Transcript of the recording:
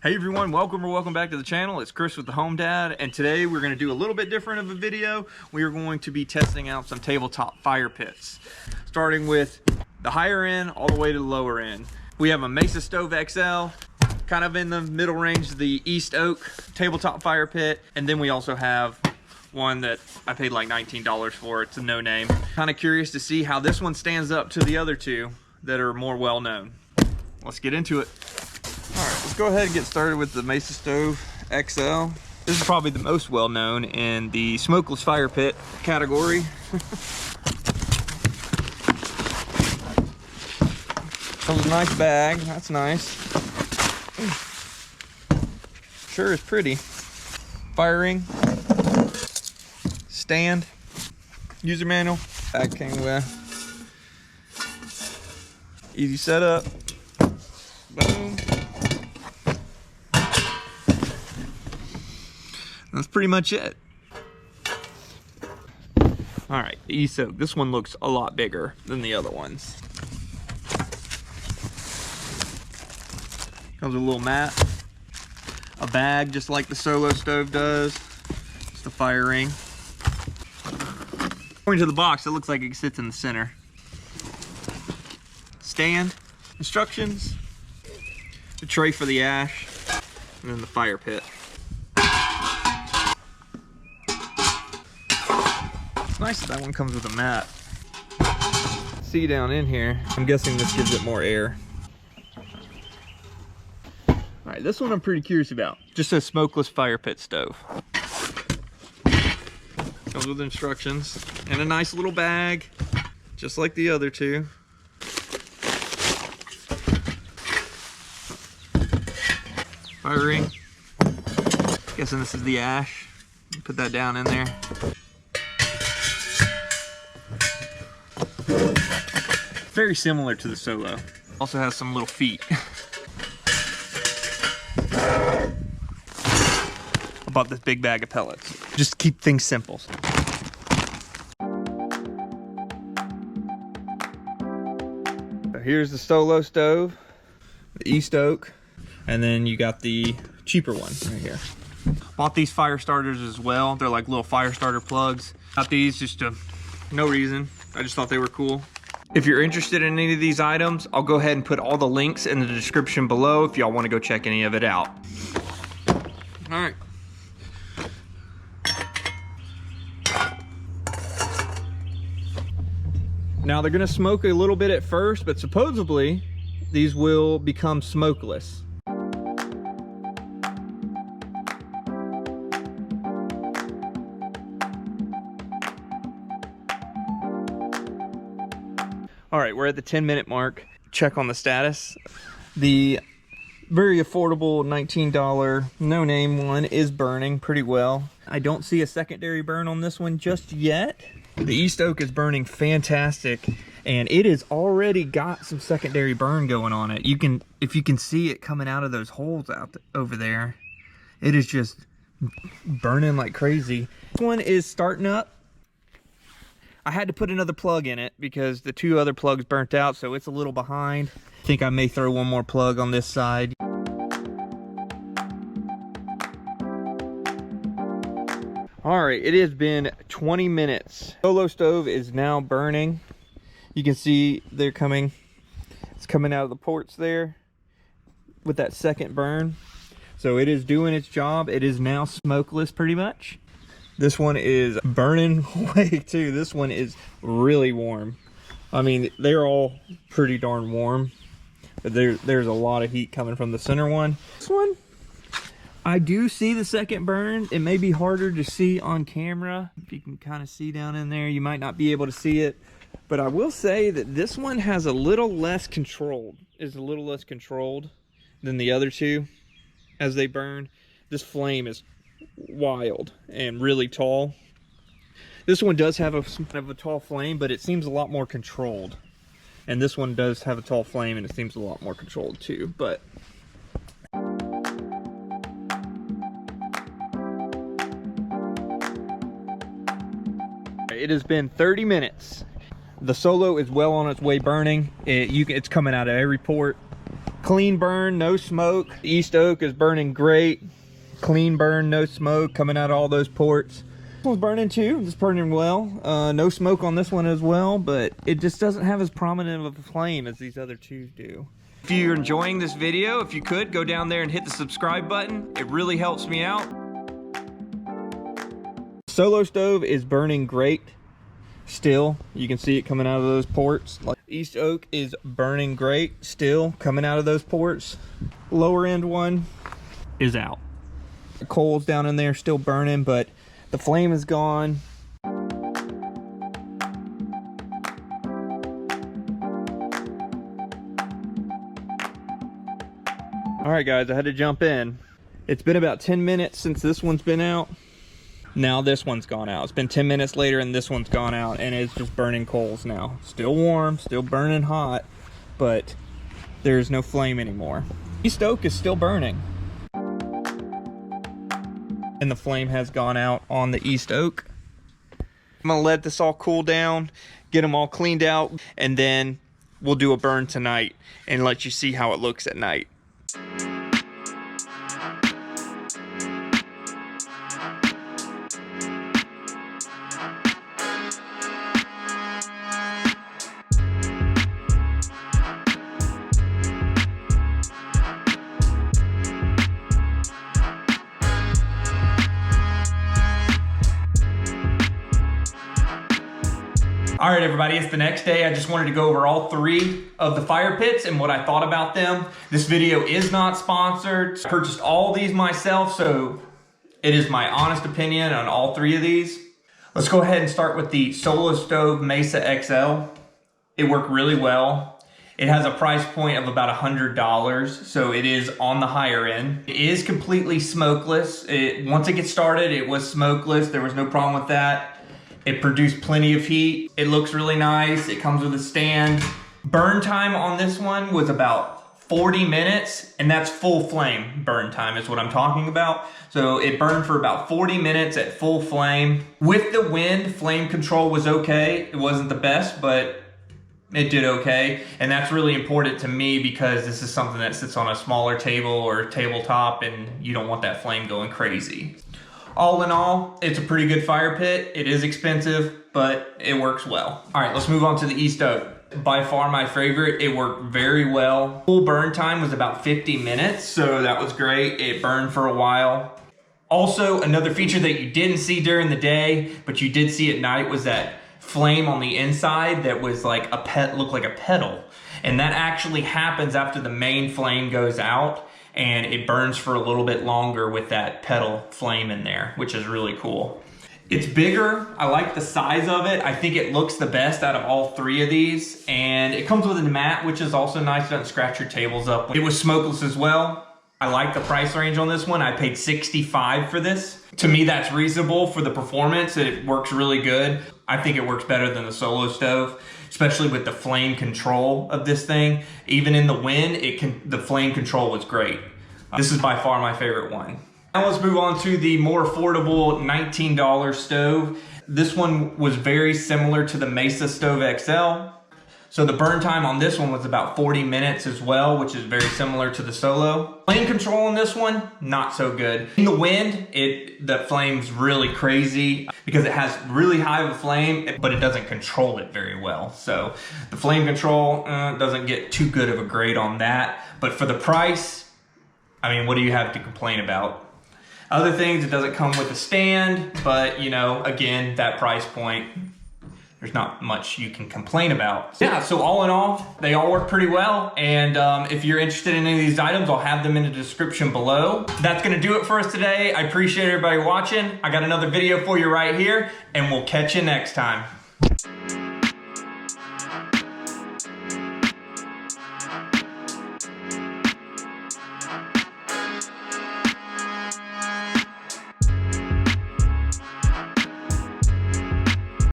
Hey everyone, welcome back to the channel. It's Chris with the Home Dad, and today we're going to do a little bit different of a video. We are going to be testing out some tabletop fire pits, starting with the higher end all the way to the lower end. We have a Mesa Stove XL, kind of in the middle range, the East Oak tabletop fire pit, and then we also have one that I paid like $19 for. It's a no name. Kind of curious to see how this one stands up to the other two that are more well known. Let's get into it. All right, let's go ahead and get started with the Mesa Stove XL. This is probably the most well known in the smokeless fire pit category. Comes with a nice bag, that's nice. Sure is pretty. Fire ring, stand, user manual, bag came with. Easy setup. Boom. That's pretty much it. All right, the East Oak. This one looks a lot bigger than the other ones. Comes with a little mat, a bag just like the Solo Stove does. It's the fire ring. According to the box, it looks like it sits in the center. Stand, instructions, the tray for the ash, and then the fire pit. It's nice that one comes with a mat. See down in here, I'm guessing this gives it more air. All right, this one I'm pretty curious about. Just a smokeless fire pit stove. Comes with instructions and a nice little bag, just like the other two. Fire ring. Guessing this is the ash. Put that down in there. Very similar to the Solo. Also has some little feet. I bought this big bag of pellets. Just to keep things simple. So here's the Solo Stove, the East Oak, and then you got the cheaper one right here. Bought these fire starters as well. They're like little fire starter plugs. Got these just to no reason. I just thought they were cool. If you're interested in any of these items, I'll go ahead and put all the links in the description below if y'all want to go check any of it out. All right. Now they're gonna smoke a little bit at first, but supposedly these will become smokeless. All right, we're at the 10-minute mark. Check on the status. The very affordable $19 no-name one is burning pretty well. I don't see a secondary burn on this one just yet. The East Oak is burning fantastic, and it has already got some secondary burn going on it. If you can see it coming out of those holes over there, it is just burning like crazy. This one is starting up. I had to put another plug in it because the two other plugs burnt out, so it's a little behind. I think I may throw one more plug on this side. All right, it has been 20 minutes. Solo Stove is now burning. You can see they're coming. It's coming out of the ports there with that second burn. So it is doing its job. It is now smokeless pretty much. This one is burning away too. This one is really warm. I mean, they're all pretty darn warm, but there's a lot of heat coming from the center one. This one, I do see the second burn. It may be harder to see on camera. If you can kind of see down in there, you might not be able to see it. But I will say that this one has a little less controlled, than the other two as they burn. This flame is wild and really tall. This one does have a tall flame, but it seems a lot more controlled. And this one does have a tall flame and it seems a lot more controlled too, but it has been 30 minutes. The Solo is well on its way burning. It's coming out of every port. Clean burn, no smoke. East oak is burning great. Clean burn, no smoke coming out of all those ports. This one's burning too, it's burning well. No smoke on this one as well, but it just doesn't have as prominent of a flame as these other two do. If you're enjoying this video, if you could, go down there and hit the subscribe button. It really helps me out. Solo stove is burning great. Still, you can see it coming out of those ports. East oak is burning great, still coming out of those ports. Lower end one is out. The coals down in there still burning, but the flame is gone. All right, guys, I had to jump in. It's been about 10 minutes since this one's been out. Now this one's gone out. It's been 10 minutes later and this one's gone out, and it's just burning coals now. Still warm, still burning hot, but there's no flame anymore. East oak is still burning. And the flame has gone out on the East oak. I'm gonna let this all cool down, get them all cleaned out, and then we'll do a burn tonight and let you see how it looks at night. All right, everybody, it's the next day. I just wanted to go over all 3 of the fire pits and what I thought about them. This video is not sponsored. I purchased all these myself, so it is my honest opinion on all 3 of these. Let's go ahead and start with the Solo Stove Mesa XL. It worked really well. It has a price point of about $100, so it is on the higher end. It is completely smokeless. Once it gets started, it was smokeless. There was no problem with that. It produced plenty of heat. It looks really nice. It comes with a stand. Burn time on this one was about 40 minutes, and that's full flame burn time is what I'm talking about. So it burned for about 40 minutes at full flame. With the wind, flame control was okay. It wasn't the best, but it did okay. And that's really important to me because this is something that sits on a smaller table or tabletop, and you don't want that flame going crazy. All in all, it's a pretty good fire pit. It is expensive, but it works well. All right, let's move on to the East oak. By far my favorite. It worked very well. Full burn time was about 50 minutes, so that was great. It burned for a while. Also, another feature that you didn't see during the day, but you did see at night, was that flame on the inside that was like looked like a petal. And that actually happens after the main flame goes out, and it burns for a little bit longer with that petal flame in there, which is really cool. It's bigger. I like the size of it. I think it looks the best out of all 3 of these. And it comes with a mat, which is also nice. It doesn't scratch your tables up. It was smokeless as well. I like the price range on this one. I paid $65 for this. To me, that's reasonable for the performance. It works really good. I think it works better than the Solo Stove, especially with the flame control of this thing. Even in the wind, the flame control was great. This is by far my favorite one. Now let's move on to the more affordable $19 stove. This one was very similar to the Mesa Stove XL. So the burn time on this one was about 40 minutes as well, which is very similar to the Solo. Flame control on this one, not so good. In the wind, the flame's really crazy because it has really high of a flame, but it doesn't control it very well. So the flame control doesn't get too good of a grade on that. But for the price, I mean, what do you have to complain about? Other things, it doesn't come with a stand, but you know, again, that price point, there's not much you can complain about. Yeah, so all in all, they all work pretty well. And if you're interested in any of these items, I'll have them in the description below. That's gonna do it for us today. I appreciate everybody watching. I got another video for you right here, and we'll catch you next time.